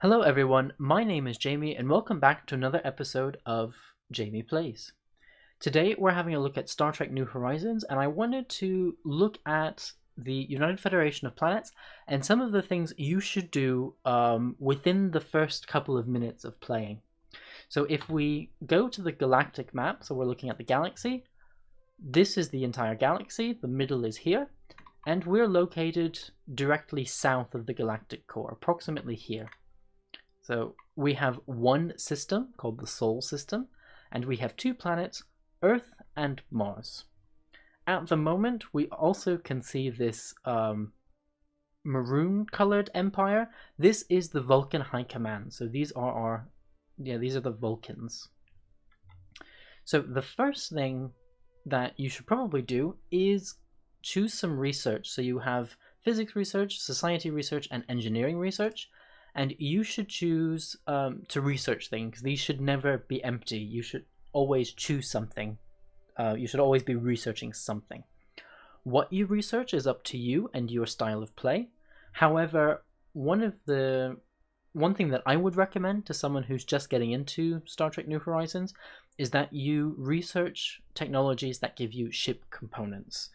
Hello everyone, my name is Jamie and welcome back to another episode of Jamie Plays. Today we're having a look at Star Trek New Horizons and I wanted to look at the United Federation of Planets and some of the things you should do within the first couple of minutes of playing. So if we go to the Galactic Map, so we're looking at the galaxy, this is the entire galaxy, the middle is here, and we're located directly south of the galactic core, approximately here. So we have one system called the Sol system, and we have two planets, Earth and Mars. At the moment, we also can see this maroon-colored empire. This is the Vulcan High Command. So these are these are the Vulcans. So the first thing that you should probably do is choose some research. So you have physics research, society research, and engineering research. And you should choose to research things. These should never be empty. You should always choose something. You should always be researching something. What you research is up to you and your style of play. However, one thing that I would recommend to someone who's just getting into Star Trek New Horizons is that you research technologies that give you ship components.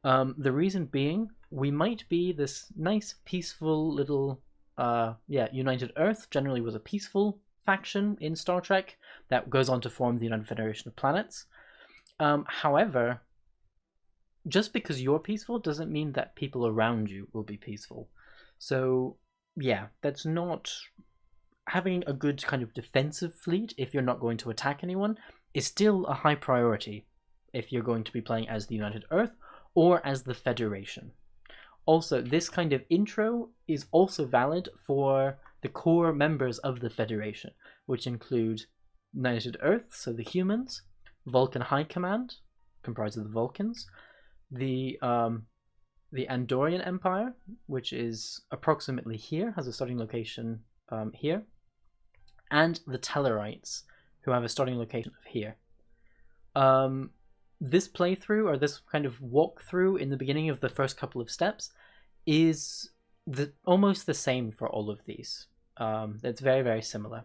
The reason being, we might be this nice, peaceful little United Earth generally was a peaceful faction in Star Trek that goes on to form the United Federation of Planets. However, just because you're peaceful doesn't mean that people around you will be peaceful. So, yeah, that's not... Having a good kind of defensive fleet, if you're not going to attack anyone, is still a high priority if you're going to be playing as the United Earth or as the Federation. Also, this kind of intro is also valid for the core members of the Federation, which include United Earth, so the humans, Vulcan High Command, comprised of the Vulcans, the Andorian Empire, which is approximately here, has a starting location here, and the Tellarites, who have a starting location of here. This playthrough, or this kind of walkthrough in the beginning of the first couple of steps, is almost the same for all of these. It's very, very similar.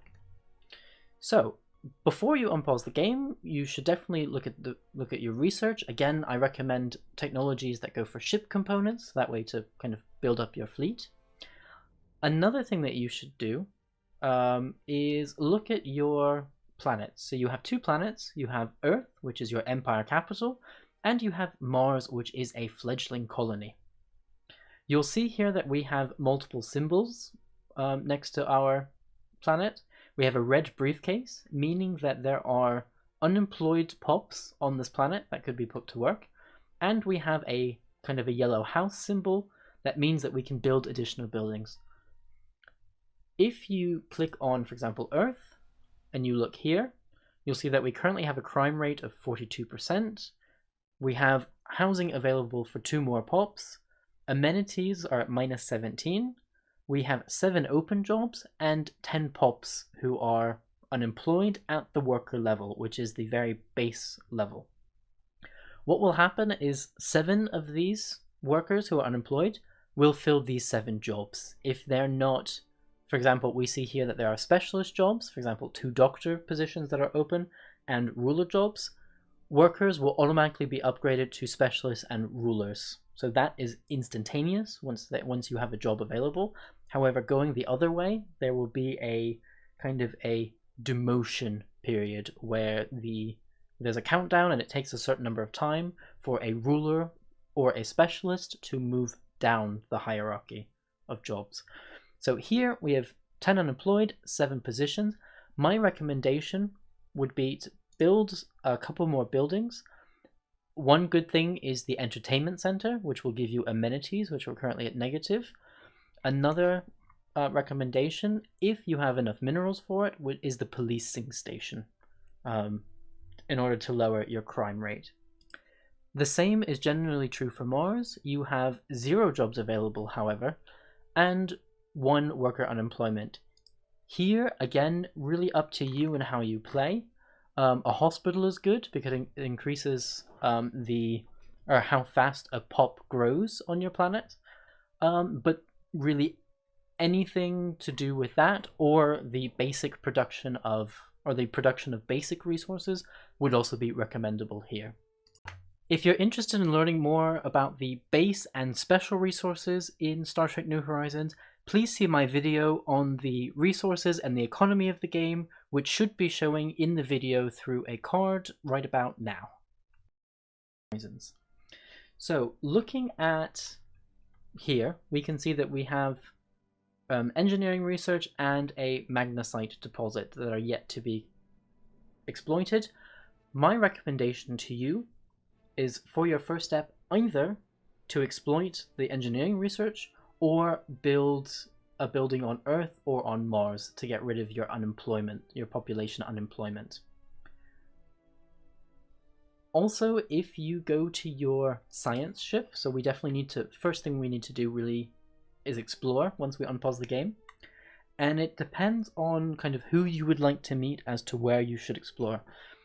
So, before you unpause the game, you should definitely look at your research. Again, I recommend technologies that go for ship components, that way to kind of build up your fleet. Another thing that you should do is look at your planets. So you have two planets. You have Earth, which is your empire capital, and you have Mars, which is a fledgling colony. You'll see here that we have multiple symbols next to our planet. We have a red briefcase, meaning that there are unemployed pops on this planet that could be put to work. And we have a kind of a yellow house symbol that means that we can build additional buildings. If you click on, for example, Earth, and you look here, you'll see that we currently have a crime rate of 42%. We have housing available for 2 more pops. Amenities are at -17. We have 7 open jobs and 10 pops who are unemployed at the worker level, which is the very base level. What will happen is 7 of these workers who are unemployed will fill these 7 jobs. If they're not, for example, we see here that there are specialist jobs, for example, 2 doctor positions that are open and ruler jobs. Workers will automatically be upgraded to specialists and rulers. So that is instantaneous once you have a job available. However, going the other way, there will be a kind of a demotion period where there's a countdown and it takes a certain number of time for a ruler or a specialist to move down the hierarchy of jobs. So here we have 10 unemployed, 7 positions. My recommendation would be to build a couple more buildings. One good thing is the entertainment center, which will give you amenities, which are currently at negative. Another recommendation, if you have enough minerals for it, is the policing station in order to lower your crime rate. The same is generally true for Mars. You have 0 jobs available, however, and 1 worker unemployment. Here, again, really up to you and how you play. A hospital is good because it increases how fast a pop grows on your planet. But really anything to do with that, or the basic production of, or the production of basic resources would also be recommendable here. If you're interested in learning more about the base and special resources in Star Trek New Horizons, please see my video on the resources and the economy of the game, which should be showing in the video through a card right about now. So looking at here, we can see that we have engineering research and a magnesite deposit that are yet to be exploited. My recommendation to you is, for your first step, either to exploit the engineering research or build a building on Earth or on Mars to get rid of your unemployment, your population unemployment. Also, if you go to your science ship, so we definitely need to, first thing we need to do really is explore once we unpause the game. And it depends on kind of who you would like to meet as to where you should explore.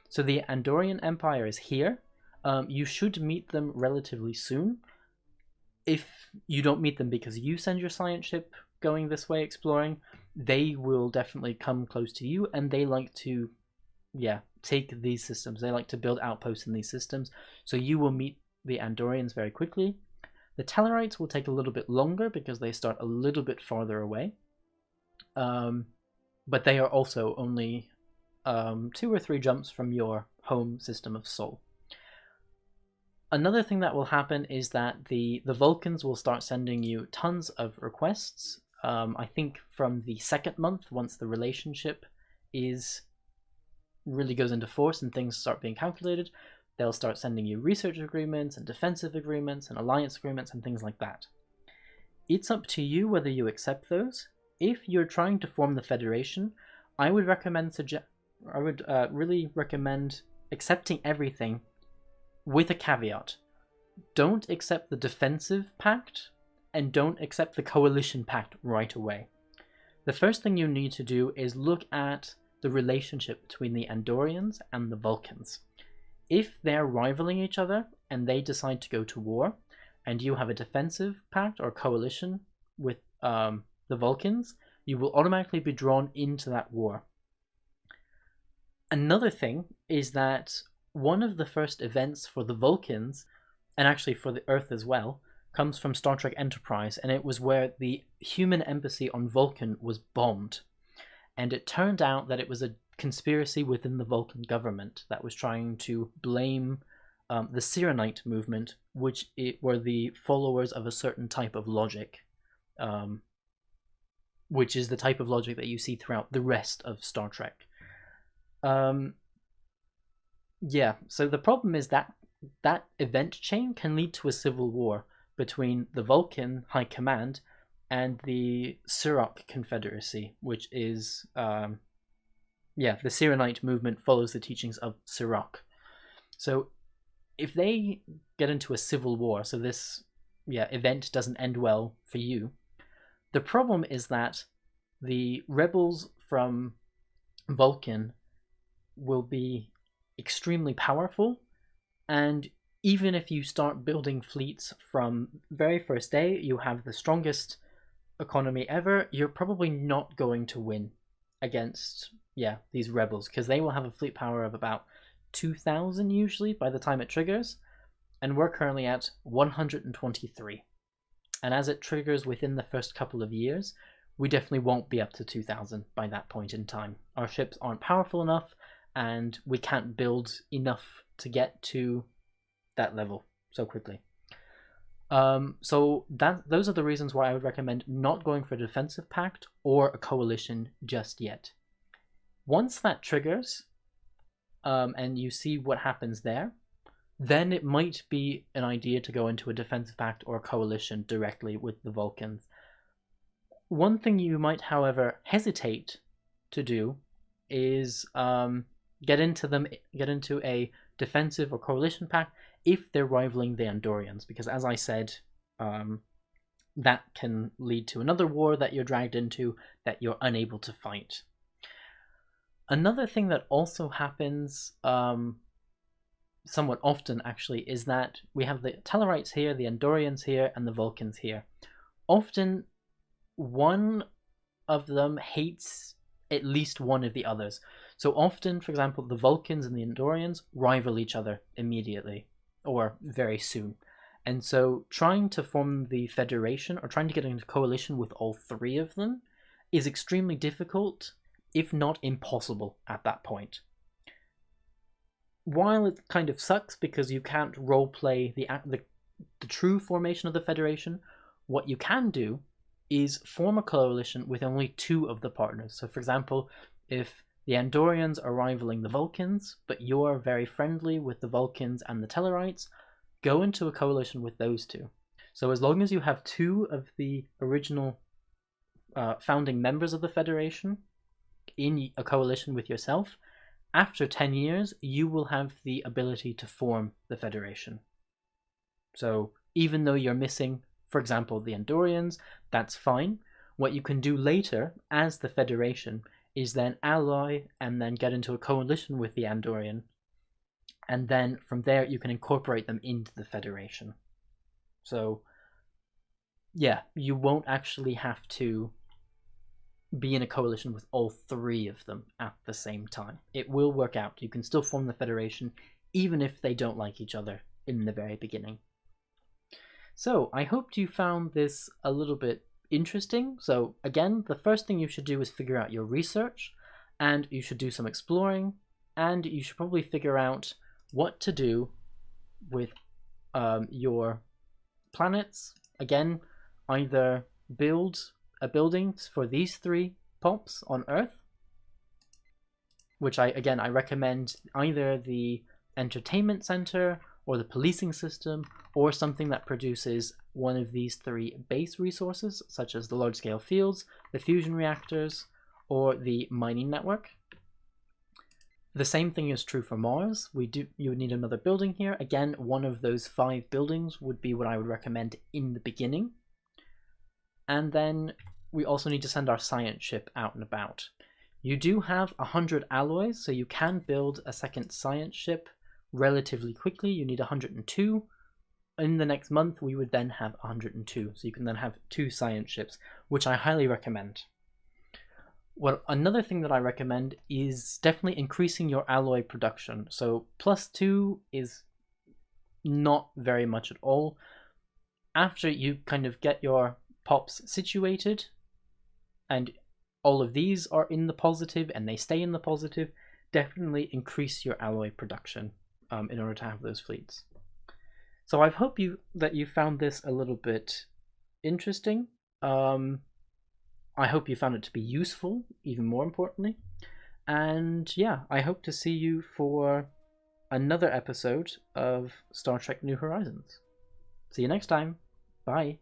So the Andorian Empire is here. You should meet them relatively soon. If you don't meet them because you send your science ship going this way exploring, they will definitely come close to you, and they like to, take these systems. They like to build outposts in these systems, so you will meet the Andorians very quickly. The Tellarites will take a little bit longer because they start a little bit farther away, but they are also only 2 or 3 jumps from your home system of Sol. Another thing that will happen is that the Vulcans will start sending you tons of requests. I think from the 2nd month, once the relationship really goes into force and things start being calculated, they'll start sending you research agreements and defensive agreements and alliance agreements and things like that. It's up to you whether you accept those. If you're trying to form the Federation, I would really recommend accepting everything with a caveat. Don't accept the defensive pact and don't accept the coalition pact right away. The first thing you need to do is look at the relationship between the Andorians and the Vulcans. If they're rivaling each other and they decide to go to war, and you have a defensive pact or coalition with the Vulcans, you will automatically be drawn into that war. Another thing is that one of the first events for the Vulcans, and actually for the Earth as well, comes from Star Trek Enterprise, and it was where the human embassy on Vulcan was bombed. And it turned out that it was a conspiracy within the Vulcan government that was trying to blame the Cyrenite movement, which were the followers of a certain type of logic, which is the type of logic that you see throughout the rest of Star Trek. So the problem is that that event chain can lead to a civil war between the Vulcan High Command and the Surak Confederacy, which is, the Cyrenite movement follows the teachings of Surak. So if they get into a civil war, so this event doesn't end well for you, the problem is that the rebels from Vulcan will be extremely powerful, and even if you start building fleets from very first day, you have the strongest economy ever, you're probably not going to win against these rebels, because they will have a fleet power of about 2,000 usually by the time it triggers, and we're currently at 123. And as it triggers within the first couple of years, we definitely won't be up to 2,000 by that point in time. Our ships aren't powerful enough, and we can't build enough to get to that level so quickly. So those are the reasons why I would recommend not going for a defensive pact or a coalition just yet. Once that triggers, and you see what happens there, then it might be an idea to go into a defensive pact or a coalition directly with the Vulcans. One thing you might, however, hesitate to do is get into a defensive or coalition pact if they're rivaling the Andorians, because as I said, that can lead to another war that you're dragged into that you're unable to fight. Another thing that also happens somewhat often, actually, is that we have the Tellarites here, the Andorians here, and the Vulcans here. Often one of them hates at least one of the others. So often, for example, the Vulcans and the Andorians rival each other immediately or very soon. And so trying to form the Federation or trying to get into coalition with all three of them is extremely difficult, if not impossible at that point. While it kind of sucks because you can't roleplay the true formation of the Federation, what you can do is form a coalition with only two of the partners. So for example, if the Andorians are rivaling the Vulcans, but you're very friendly with the Vulcans and the Tellarites, go into a coalition with those two. So as long as you have two of the original founding members of the Federation in a coalition with yourself, after 10 years, you will have the ability to form the Federation. So even though you're missing, for example, the Andorians, that's fine. What you can do later as the Federation is then ally and then get into a coalition with the Andorian. And then from there you can incorporate them into the Federation. So yeah, you won't actually have to be in a coalition with all three of them at the same time. It will work out. You can still form the Federation even if they don't like each other in the very beginning. So I hoped you found this a little bit interesting. So again, the first thing you should do is figure out your research, and you should do some exploring, and you should probably figure out what to do with your planets. Again, either build a building for these three pops on Earth, which I recommend either the entertainment center or the policing system, or something that produces one of these three base resources, such as the large-scale fields, the fusion reactors, or the mining network. The same thing is true for Mars. You would need another building here. Again, one of those 5 buildings would be what I would recommend in the beginning. And then we also need to send our science ship out and about. You do have 100 alloys, so you can build a second science ship relatively quickly. You need 102. In the next month, we would then have 102. So you can then have 2 science ships, which I highly recommend. Well, another thing that I recommend is definitely increasing your alloy production. So +2 is not very much at all. After you kind of get your pops situated, and all of these are in the positive and they stay in the positive, definitely increase your alloy production in order to have those fleets. So I hope that you found this a little bit interesting. I hope you found it to be useful, even more importantly. And yeah, I hope to see you for another episode of Star Trek New Horizons. See you next time. Bye.